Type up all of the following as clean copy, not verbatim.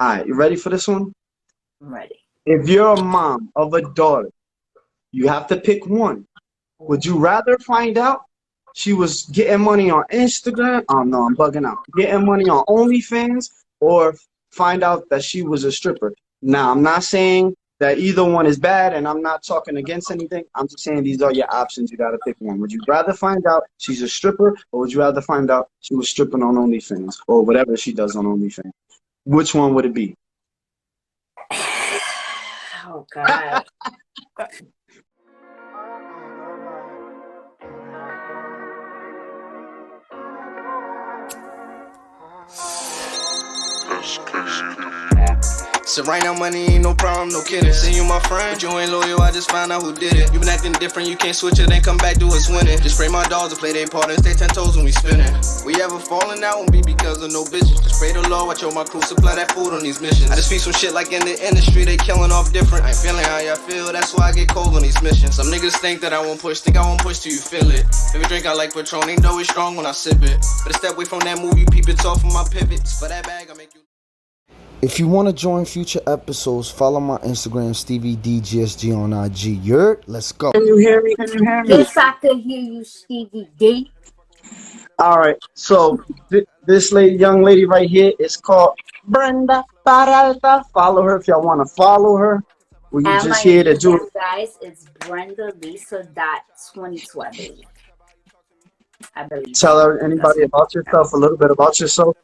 All right, you ready for this one? I'm ready. If you're a mom of a daughter, you have to pick one. Would you rather find out she was getting money on Instagram? Oh no, I'm bugging out. Getting money on OnlyFans, or find out that she was a stripper? Now, I'm not saying that either one is bad, and I'm not talking against anything. I'm just saying these are your options. You got to pick one. Would you rather find out she's a stripper, or would you rather find out she was stripping on OnlyFans or whatever she does on OnlyFans? Which one would it be? Oh God. So right now money ain't no problem, no kidding. Say you my friend, but you ain't loyal, I just found out who did it. You been acting different, you can't switch it, then come back to us winning. Just pray my dogs to play their part and stay 10 toes when we spinning. We ever falling out won't be because of no bitches. Just pray the Lord, watch over my crew, supply that food on these missions. I just feed some shit like in the industry, they killing off different. I ain't feeling how y'all feel, that's why I get cold on these missions. Some niggas think that I won't push, think I won't push till you feel it. Every drink I like Patron, ain't know it's strong when I sip it. But a step away from that move, you peep it off of my pivots. For that bag, I make you. If you want to join future episodes, follow my Instagram, StevieDGSG on IG. Let's go. Can you hear me? Can you hear me? Yes, I could hear you, Stevie D. All right. So this young lady right here is called Brenda Peralta. Follow her if y'all want to follow her. Were you And just my here to do? Instagram, guys, it's Brenda Lisa dot 22, I believe. I believe Tell so. her That's anybody my about Instagram. yourself, a little bit about yourself.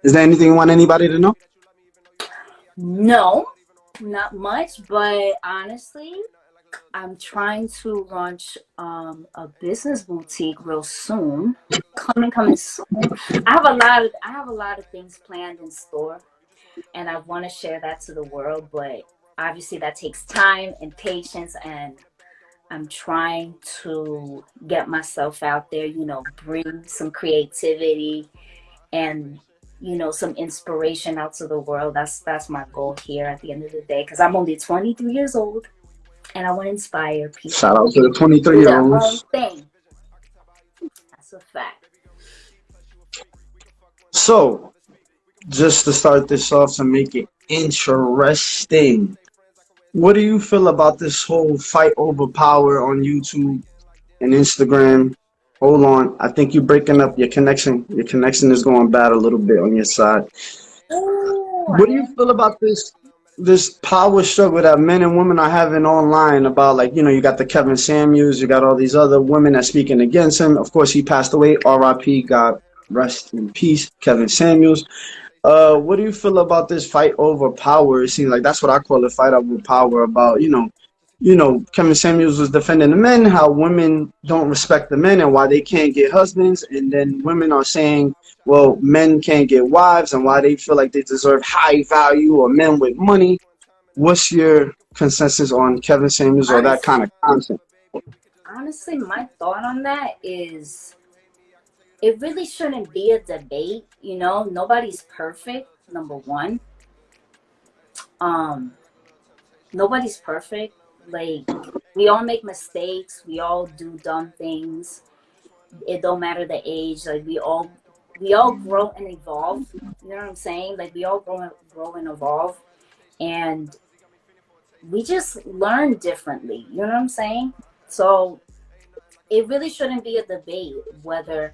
Is there anything you want anybody to know? No, not much, but honestly, I'm trying to launch a business boutique real soon. Coming soon. I have a lot of things planned in store, and I want to share that to the world, but obviously that takes time and patience, and I'm trying to get myself out there, bring some creativity and some inspiration out to the world. That's my goal here at the end of the day, because I'm only 23 years old and I want to inspire Shout out people to the 23 to do year their own olds. thing. That's a fact. So, just to start this off to make it interesting, what do you feel about this whole fight over power on YouTube and Instagram? Hold on, I think you're breaking up your connection. Your connection is going bad a little bit on your side. Oh, What do you feel about this power struggle that men and women are having online about, like, you got the Kevin Samuels, you got all these other women that speaking against him. Of course, he passed away. R.I.P. God rest in peace, Kevin Samuels. What do you feel about this fight over power? It seems like that's what I call a fight over power. About Kevin Samuels was defending the men, how women don't respect the men and why they can't get husbands, and then women are saying, well, men can't get wives and why they feel like they deserve high value or men with money. What's your consensus on Kevin Samuels or that honestly, kind of content? honestly, my thought on that is it really shouldn't be a debate. Nobody's perfect. Number one, um, nobody's perfect. Like, we all make mistakes. We all do dumb things. It don't matter the age. Like, we all grow and evolve. You know what I'm saying? Like, we all grow and evolve, and we just learn differently. You know what I'm saying? So it really shouldn't be a debate whether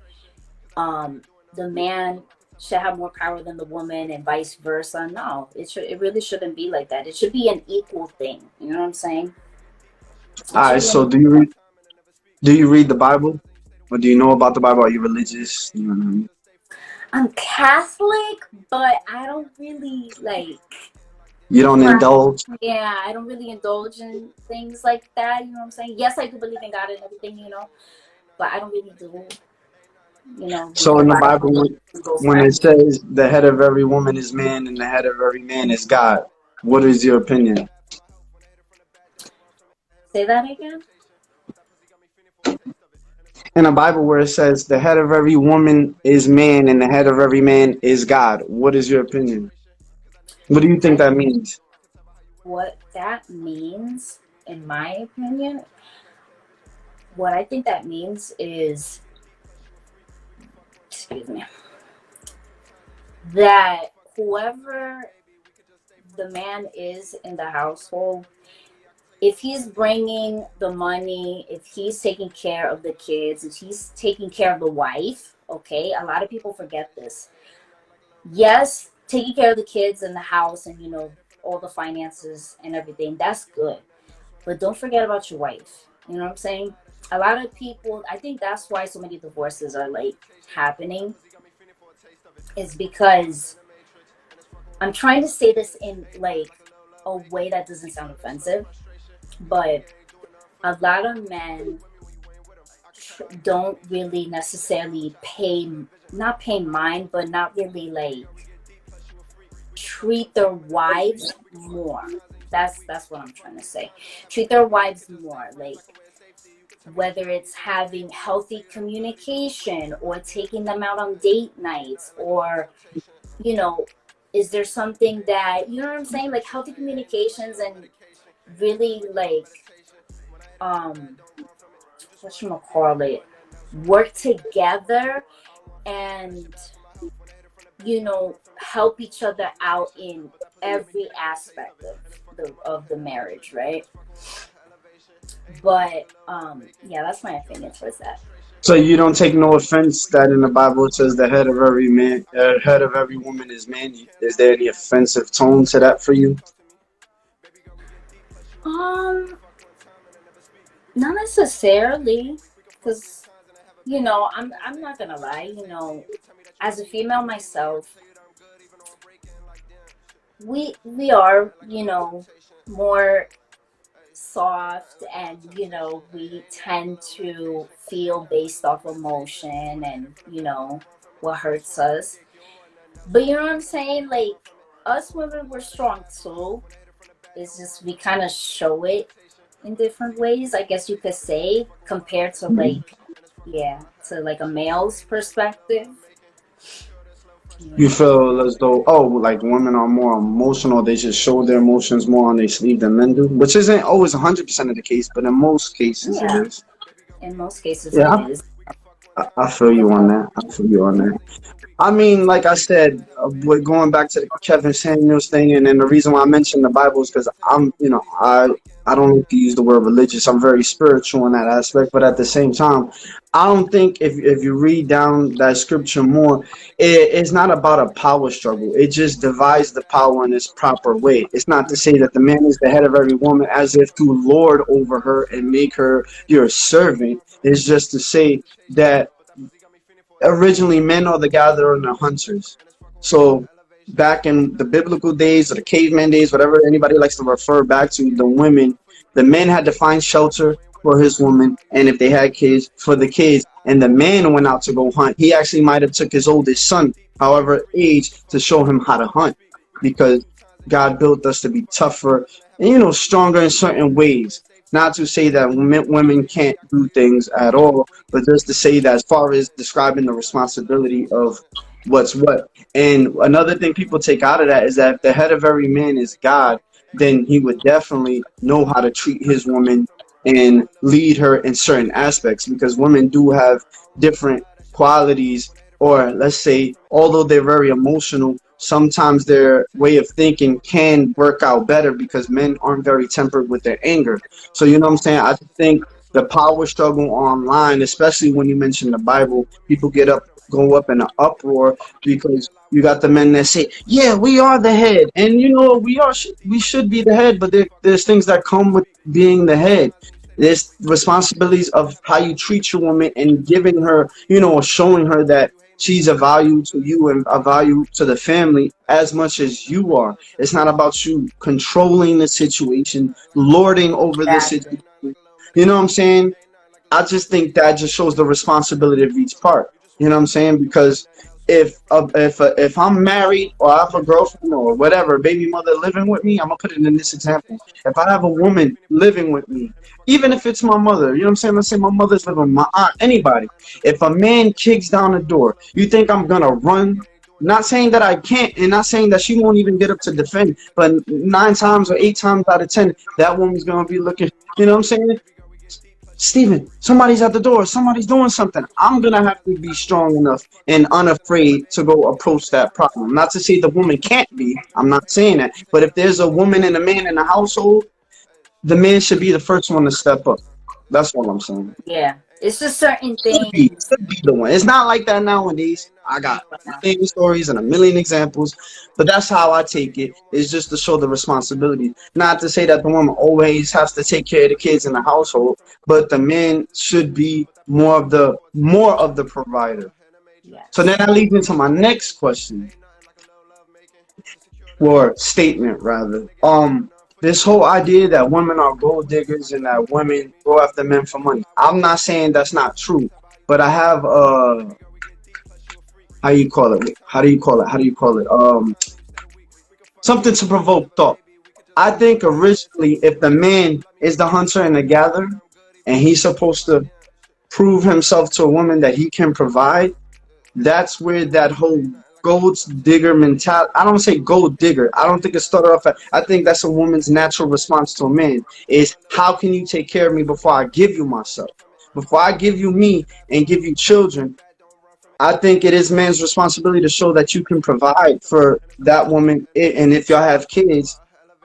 um the man should have more power than the woman and vice versa. No, it really shouldn't be like that. It should be an equal thing. You know what I'm saying? It All should right, be an so equal thing. do you read the Bible? Or do you know about the Bible? Are you religious? You know what I mean? I'm Catholic, but I don't really like You don't indulge. yeah, I don't really indulge in things like that. You know what I'm saying? Yes, I do believe in God and everything, but I don't really do, read So the in the Bible Bible, and those when it facts. says the head of every woman is man and the head of every man is God, what is your opinion? Say that again. In the Bible where it says the head of every woman is man and the head of every man is God, what is your opinion? What do you think I that means? What that means, in my opinion, what I think that means is excuse me, that whoever the man is in the household, if he's bringing the money, if he's taking care of the kids, if he's taking care of the wife, okay, a lot of people forget this. Yes, taking care of the kids and the house and, all the finances and everything, that's good. But don't forget about your wife. You know what I'm saying? A lot of people, I think that's why so many divorces are like happening, is because I'm trying to say this in like a way that doesn't sound offensive, but a lot of men don't really necessarily not pay mind, but not really like treat their wives more. That's what I'm trying to say. Treat their wives more, like whether it's having healthy communication or taking them out on date nights, or you know is there something that, you know what I'm saying, like healthy communications, and really like what you call it, work together and help each other out in every aspect of the marriage, right? But yeah, that's my opinion towards that. So you don't take no offense that in the Bible it says the head of every man, head of every woman is man. Is there any offensive tone to that for you? um Not necessarily, because I'm not gonna lie, as a female myself, we are, more soft, and we tend to feel based off emotion and what hurts us. But you know what I'm saying, like us women, we're strong too. It's just we kind of show it in different ways, I guess you could say, compared to like, yeah, to like a male's perspective. You Yeah. feel as though, oh, like women are more emotional, they just show their emotions more on their sleeve than men do, which isn't always 100% of the case, but in most cases it Yeah, is. in most cases it Yeah, is. I feel you on that. I feel you on that. I mean, like I said, we're going back to the Kevin Samuels thing, and then the reason why I mentioned the Bible is because I don't like to use the word religious. I'm very spiritual in that aspect, but at the same time, I don't think if you read down that scripture more, it's not about a power struggle. It just divides the power in its proper way. It's not to say that the man is the head of every woman as if to lord over her and make her your servant. It's just to say that originally men are the gatherer and the hunters. So back in the biblical days or the caveman days, whatever anybody likes to refer back to, the men had to find shelter for his woman, and if they had kids, for the kids. And the man went out to go hunt. He actually might have took his oldest son, however age, to show him how to hunt, because God built us to be tougher and stronger in certain ways. Not to say that women can't do things at all, but just to say that as far as describing the responsibility of what's what. And another thing people take out of that is that if the head of every man is God, then he would definitely know how to treat his woman and lead her in certain aspects, because women do have different qualities, or let's say, although they're very emotional, sometimes their way of thinking can work out better because men aren't very tempered with their anger. So you know what I'm saying? I think the power struggle online, especially when you mention the Bible, people go up in an uproar because you got the men that say, "Yeah, we are the head," and we should be the head, but there's things that come with being the head. There's responsibilities of how you treat your woman and giving her, showing her that she's a value to you and a value to the family as much as you are. It's not about you controlling the situation, lording over the Exactly. situation. You know what I'm saying? I just think that just shows the responsibility of each part. You know what I'm saying? Because if I'm married or I have a girlfriend or whatever, baby mother living with me, I'm gonna put it in this example. If I have a woman living with me, even if it's my mother, you know what I'm saying? Let's say my mother's living with my aunt, anybody. If a man kicks down the door, you think I'm gonna run? Not saying that I can't, and not saying that she won't even get up to defend, but 9 times or 8 times out of 10, that woman's gonna be looking. You know what I'm saying? Steven, somebody's at the door, somebody's doing something. I'm gonna have to be strong enough and unafraid to go approach that problem. Not to say the woman can't be, I'm not saying that. But if there's a woman and a man in the household, the man should be the first one to step up. That's all I'm saying. Yeah, it's just certain things. Should be the one. It's not like that nowadays. I got a million stories and a million examples, but that's how I take it. It's just to show the responsibility. Not to say that the woman always has to take care of the kids in the household, but the man should be more of the provider. So then Yes. that leads into my next question, or statement rather. This whole idea that women are gold diggers and that women go after men for money. I'm not saying that's not true, but I have how you call it? How do you call it? How do you call it? Something to provoke thought. I think originally, if the man is the hunter and the gatherer, and he's supposed to prove himself to a woman that he can provide, that's where that whole gold digger mentality. I don't say gold digger. I don't think it started off. I think that's a woman's natural response to a man. Is how can you take care of me before I give you myself? Before I give you me and give you children, I think it is man's responsibility to show that you can provide for that woman, and if y'all have kids.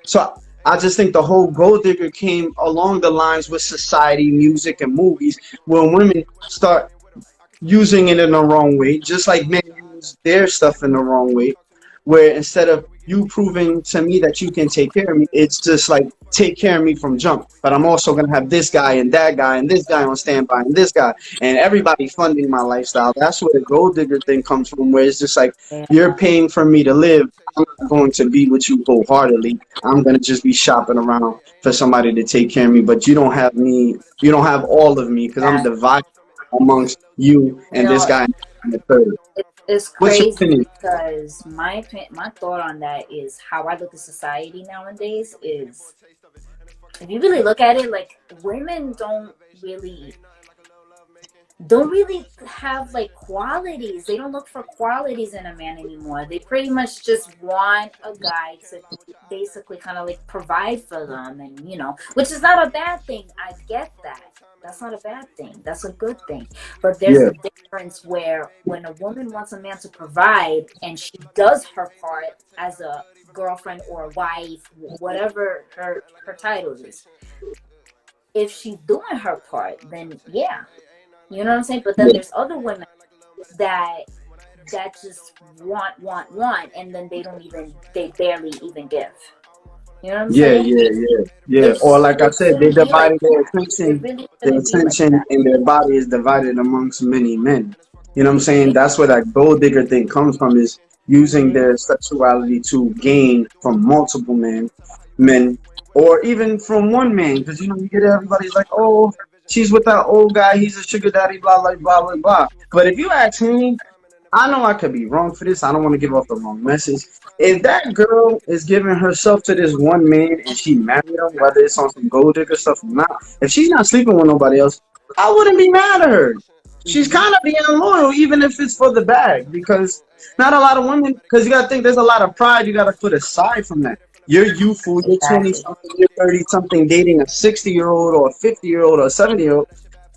So I just think the whole gold digger came along the lines with society, music, and movies, where women start using it in the wrong way, just like men use their stuff in the wrong way, where instead of you proving to me that you can take care of me, it's just like take care of me from jump. But I'm also gonna have this guy and that guy and this guy on standby and this guy and everybody funding my lifestyle. That's where the gold digger thing comes from, where it's just like you're paying for me to live. I'm not going to be with you wholeheartedly. I'm gonna just be shopping around for somebody to take care of me, but you don't have me. You don't have all of me because I'm That, divided amongst you you and this know, guy and the third. it's What's your crazy opinion? because my thought on that is how I look at society nowadays is, if you really look at it, like women don't really have like qualities. They don't look for qualities in a man anymore. They pretty much just want a guy to basically kind of like provide for them, and which is not a bad thing. I get that. That's not a bad thing. That's a good thing. But there's Yeah, a difference where when a woman wants a man to provide and she does her part as a girlfriend or a wife, whatever her title is, if she's doing her part, then yeah, you know what I'm saying? But then yeah, there's other women that just want, and then they barely even give. You know what I'm yeah, saying? yeah, yeah, yeah. It Or like I it said, they shouldn't be like divided their that. It attention. really Their shouldn't be like attention that. and their body is divided amongst many men. You know what I'm saying? Yeah. That's where that gold digger thing comes from, is using Hmm. their sexuality to gain from multiple men, or even from one man. Because you get everybody's like, oh, she's with that old guy. He's a sugar daddy. Blah blah blah blah blah. But if you ask me, I know I could be wrong for this. I don't want to give off the wrong message. If that girl is giving herself to this one man and she married him, whether it's on some gold digger stuff or not, if she's not sleeping with nobody else, I wouldn't be mad at her. She's Hmm. kind of being loyal, even if it's for the bag, because not a lot of women. Because you got to think there's a lot of pride you got to put aside from that. You're youthful. You're 20 Exactly. something. You're 30 something, dating a 60-year-old or a 50-year-old or a 70-year-old.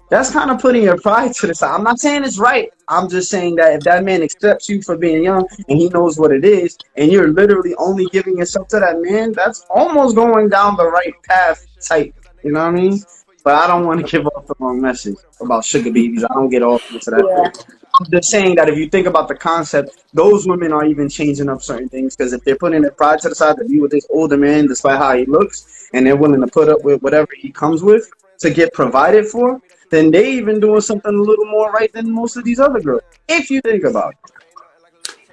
That's kind of putting your pride to the side. I'm not saying it's right. I'm just saying that if that man accepts you for being young and he knows what it is, and you're literally only giving yourself to that man, that's almost going down the right path type. You know what I mean? But I don't want to give off the wrong message about sugar babies. I don't get off into that Yeah. thing. I'm just saying that if you think about the concept, those women are even changing up certain things, because if they're putting their pride to the side to be with this older man, despite how he looks, and they're willing to put up with whatever he comes with to get provided for, then they even doing something a little more right than most of these other girls. If you think about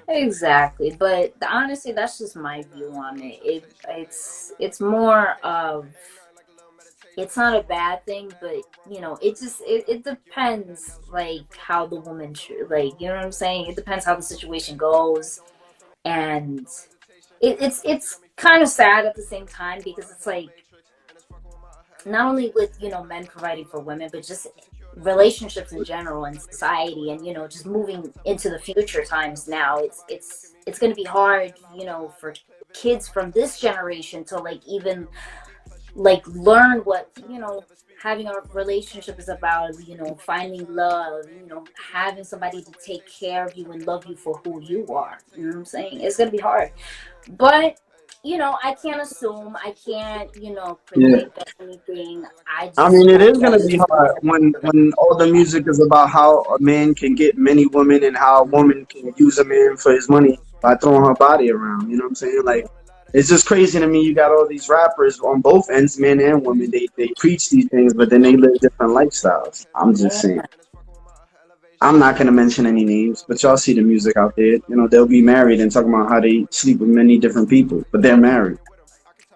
Exactly. But honestly, that's just my view on it. It's more of, it's not a bad thing, but it depends like how the woman like, you know what I'm saying? It depends how the situation goes, and it's kind of sad at the same time, because it's like, not only with men providing for women, but just relationships in general and society, and just moving into the future times now, it's going to be hard, for kids from this generation to like even like learn what having a relationship is about, finding love, having somebody to take care of you and love you for who you are. You know what I'm saying? It's gonna be hard, but I can't assume. I can't, Yeah. predict anything. I I just mean, it hope is that gonna be hard when all the music is about how a man can get many women and how a woman can use a man for his money by throwing her body around. You know what I'm saying? Like, it's just crazy to me. You got all these rappers on both ends, men and women. They preach these things, but then they live different lifestyles. I'm just yeah, saying. I'm not gonna mention any names, but y'all see the music out there. They'll be married and talking about how they sleep with many different people, but they're married.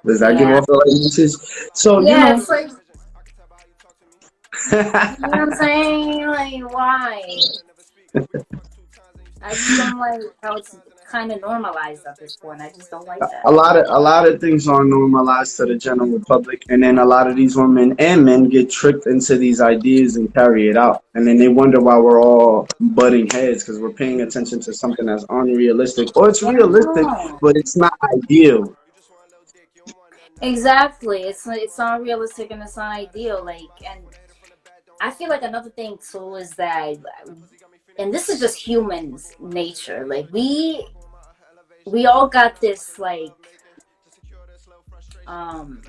Does that give yeah, off the right message? So yeah. It's like, what I'm saying? Like, why? I just don't like how it's kind of normalized at this point. I just don't like that. a lot of things are normalized to the general public, and then a lot of these women and men get tricked into these ideas and carry it out, and then they wonder why we're all butting heads because we're paying attention to something that's unrealistic, or it's Yeah, realistic no. but it's not ideal. Exactly. It's not realistic and it's not ideal. Like, and I feel like another thing too is that, and this is just humans' nature. Like, we all got this, like, um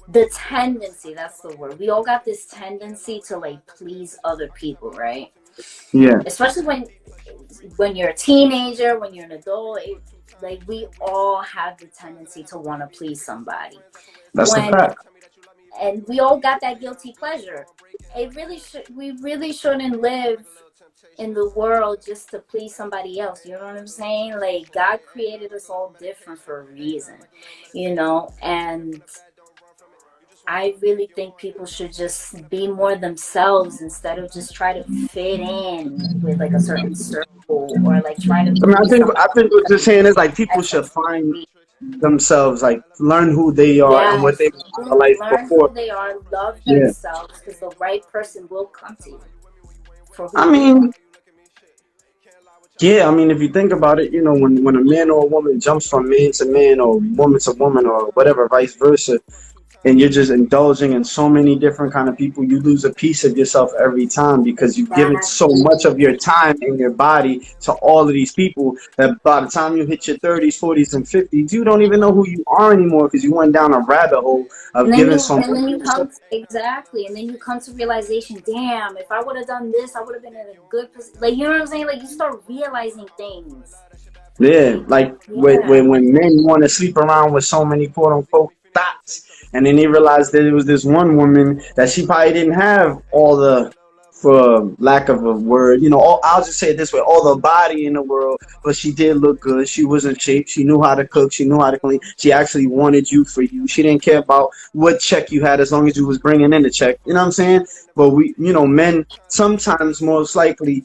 the tendency, that's the word, we all got this tendency to, like, please other people, right? Yeah, Especially when you're a teenager, when you're an adult, like, we all have the tendency to want to please somebody. that's the when fact. and we all got that guilty pleasure. We really shouldn't live in the world just to please somebody else. You know what I'm saying? Like, God created us all different for a reason, and I really think people should just be more themselves instead of just try to fit in with, like, a certain circle, or like try to I mean, I please think somebody I think what you're saying is like people X, Y, should find Z. themselves, like learn who they are and what they Yes, want out of life learn before. who they are, love Yeah, themselves, because the right person will come to you for who I you are. mean, yeah, I mean, if you think about it, when a man or a woman jumps from man to man or woman to woman or whatever, vice versa, and you're just indulging in so many different kind of people, you lose a piece of yourself every time because you've given so much Exactly. of your time and your body to all of these people that by the time you hit your 30s, 40s, and 50s, you don't even know who you are anymore because you went down a rabbit hole And of then giving you so much and then of you yourself. come to, exactly, and then you come to realization, damn, if I would have done this, I would have been in a good position. Like, you know what I'm saying? Like, you start realizing things. Yeah, Like, like yeah. when men want to sleep around with so many quote unquote thoughts, and then they realized that it was this one woman that she probably didn't have all the, for lack of a word, I'll just say it this way, all the body in the world, but she did look good. She was in shape. She knew how to cook. She knew how to clean. She actually wanted you for you. She didn't care about what check you had as long as you was bringing in the check. You know what I'm saying? But men sometimes most likely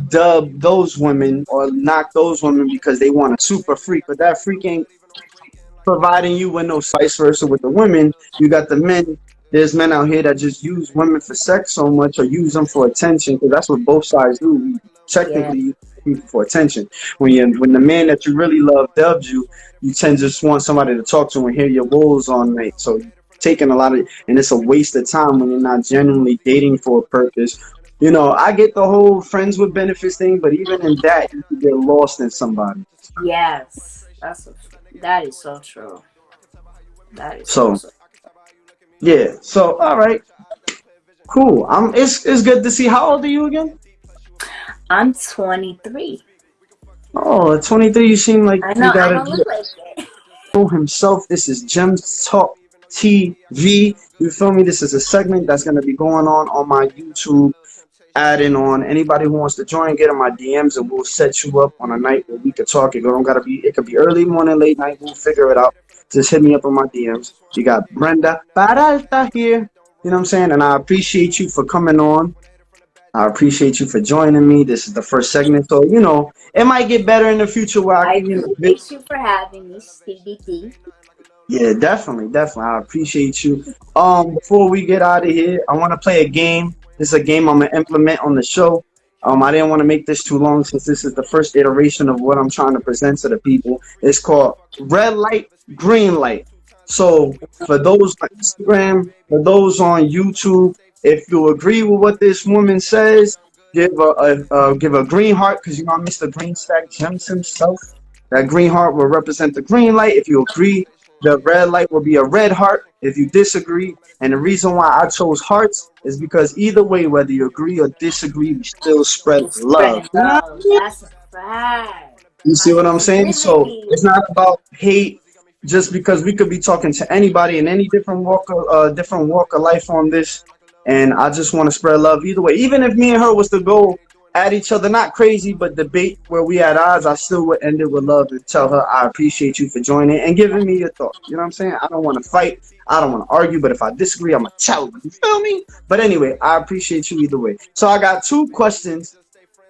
dub those women or knock those women because they want a super freak, but that freak ain't providing you with no vice versa with the women. You got the men. There's men out here that just use women for sex so much or use them for attention because that's what both sides do. We Yeah. technically use people for attention. When the man that you really love dubs you, you tend to just want somebody to talk to and hear your woes all night. So you're taking a lot of, and it's a waste of time when you're not genuinely dating for a purpose. I get the whole friends with benefits thing, but even in that, you can get lost in somebody. Yes. That is so true. That is so So so. yeah. So all right. Cool. It's good to see. How old are you again? I'm 23. Oh, at 23, you seem like I you know. I gotta don't be look like it. himself. This is Gems Talk TV. You feel me? This is a segment that's gonna be going on my YouTube. Adding on anybody who wants to join, get in my DMs, and we'll set you up on a night where we could talk. It don't gotta be. It could be early morning, late night. We'll figure it out. Just hit me up on my DMs. You got Brenda Peralta here. You know what I'm saying? And I appreciate you for coming on. I appreciate you for joining me. This is the first segment, so it might get better in the future where I I can, appreciate you for having me, Stevie D. yeah, definitely, definitely. I appreciate you. Before we get out of here, I want to play a game. This is a game I'm gonna implement on the show. I didn't want to make this too long since this is the first iteration of what I'm trying to present to the people. It's called red light, green light. So for those on Instagram, for those on YouTube, if you agree with what this woman says, give a green heart because you know Mr. Green Stack Gems himself. That green heart will represent the green light. If you agree, the red light will be a red heart. If you disagree, and the reason why I chose hearts is because either way, whether you agree or disagree, we still spread It's love. spreading You know what I love. mean? That's a fact. You see what I'm saying? So Positivity. it's not about hate, just because we could be talking to anybody in any different walk of life on this, and I just want to spread love either way. Even if me and her was to go at each other, not crazy, but debate where we had odds, I still would end it with love and tell her I appreciate you for joining and giving me your thoughts. You know what I'm saying? I don't want to fight. I don't want to argue, but if I disagree, I'm gonna tell you. You feel me? But anyway, I appreciate you either way. So I got two questions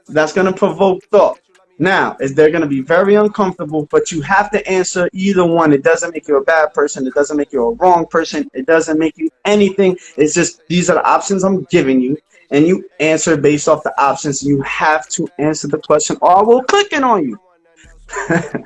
that's going to provoke thought. Now, is they're going to be very uncomfortable, but you have to answer either one. It doesn't make you a bad person. It doesn't make you a wrong person. It doesn't make you anything. It's just these are the options I'm giving you, and you answer based off the options. You have to answer the question, or I will click it on you.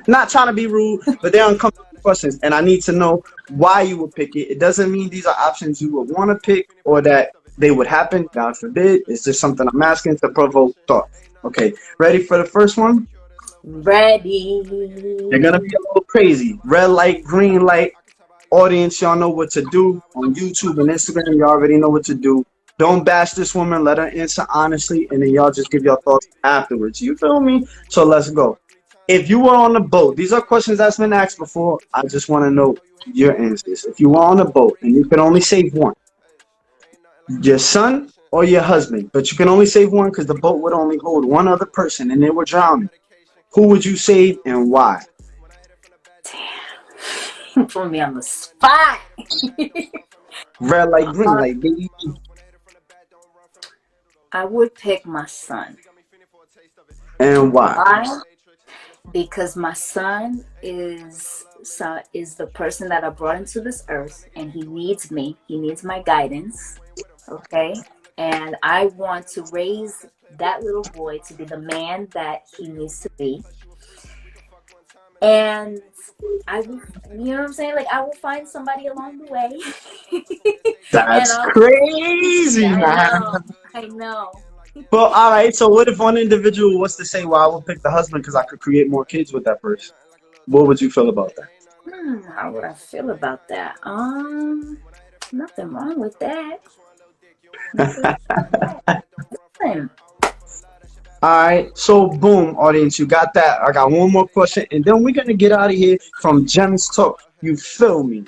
Not trying to be rude, but they're uncomfortable questions, and I need to know why you would pick it. It doesn't mean these are options you would want to pick or that they would happen. God forbid. It's just something I'm asking to provoke thought. Okay, ready for the first one? Ready. They're gonna be a little crazy. Red light, green light. Audience, y'all know what to do on YouTube and Instagram. You already know what to do. Don't bash this woman. Let her answer honestly, and then y'all just give your thoughts afterwards. You feel me? So let's go. If you were on a boat, these are questions that's been asked before. I just want to know your answers. If you were on a boat and you could only save one, your son or your husband, but you can only save one because the boat would only hold one other person and they were drowning, who would you save and why? Damn. Put me on the spot. Red light, green light, baby. I would pick my son. And why? Why? Because my son is the person that I brought into this earth, and he needs me. He needs my guidance. Okay, and I want to raise that little boy to be the man that he needs to be. And I will, you know what I'm saying? Like, I will find somebody along the way. And That's I'll, crazy, yeah, man. I know. Well, all right. So, what if one individual was to say, "Well, I would pick the husband because I could create more kids with that person"? What would you feel about that? How would I feel about that? Nothing wrong with that. Nothing wrong with that. Nothing. All right. So, boom, audience, you got that. I got one more question, and then we're gonna get out of here from Gems Talk. You feel me?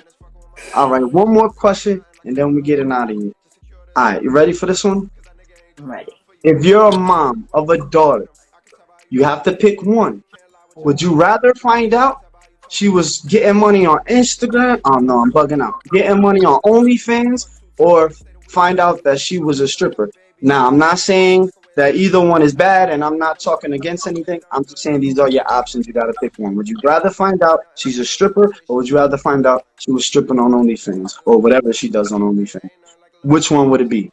All right. One more question, and then we're getting out of here. All right. You ready for this one? I'm ready. If you're a mom of a daughter, you have to pick one. Would you rather find out she was getting money on Instagram? Oh no, I'm bugging out. Getting money on OnlyFans, or find out that she was a stripper? Now, I'm not saying that either one is bad, and I'm not talking against anything. I'm just saying these are your options. You got to pick one. Would you rather find out she's a stripper, or would you rather find out she was stripping on OnlyFans or whatever she does on OnlyFans? Which one would it be?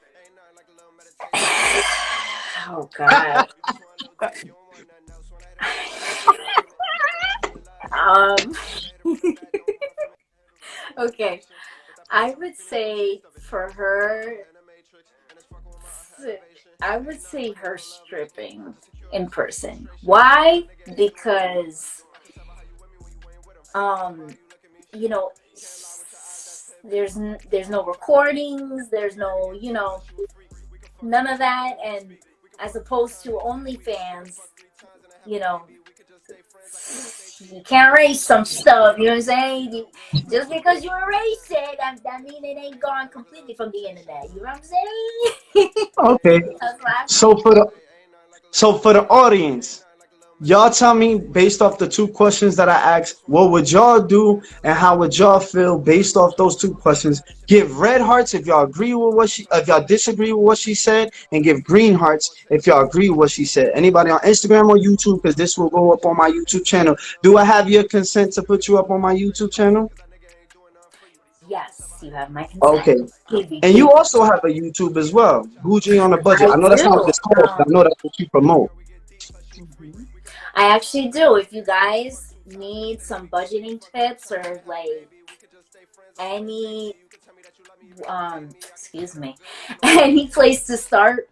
Oh God. um. Okay. I would say for her, I would say her stripping in person. Why? Because, you know, there's no recordings, there's no, none of that, and as opposed to OnlyFans, you know, you can't erase some stuff. You know what I'm saying? Just because you erase it, that mean it ain't gone completely from the internet. You know what I'm saying? Okay. That's what I So think. for the so for the audience, y'all tell me based off the two questions that I asked, what would y'all do and how would y'all feel based off those two questions? Give red hearts if y'all agree with if y'all disagree with what she said, and give green hearts if y'all agree with what she said. Anybody on Instagram or YouTube, because this will go up on my YouTube channel. Do I have your consent to put you up on my YouTube channel? Yes, you have my consent. Okay. And TBD. you also have a YouTube as well, Bougie on a Budget. I I know that's not what do. it's called, but I know that's what you promote. Mhm. I actually do. If you guys need some budgeting tips or like any excuse me, any place to start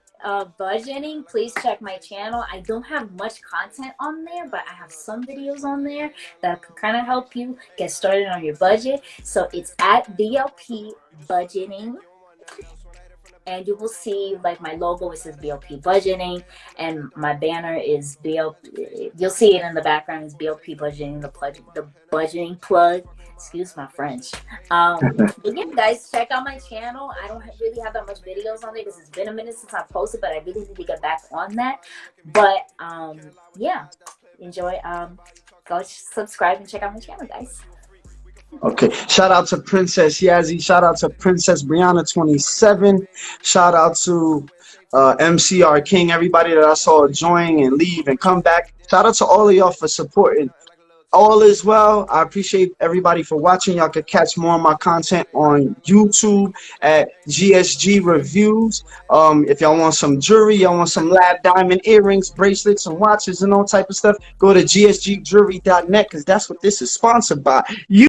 budgeting, please check my channel. I don't have much content on there, but I have some videos on there that can kind of help you get started on your budget. So it's at BLP Budgeting, and you will see like my logo. It says BLP Budgeting, and my banner is BLP. You'll see it in the background is BLP Budgeting, the budgeting plug. Excuse my French. But yeah, guys, check out my channel. I don't really have that much videos on there because it's been a minute since I posted, but I really need to get back on that. But yeah, enjoy. Go subscribe and check out my channel, guys. Okay, shout out to Princess Yazzie, shout out to Princess Brianna 27, shout out to MCR King, everybody that I saw join and leave and come back. Shout out to all of y'all for supporting. All is well. I appreciate everybody for watching. Y'all can catch more of my content on YouTube at GSG Reviews. If y'all want some jewelry, y'all want some lab diamond earrings, bracelets, and watches and all type of stuff, go to gsgjewelry.net because that's what this is sponsored by.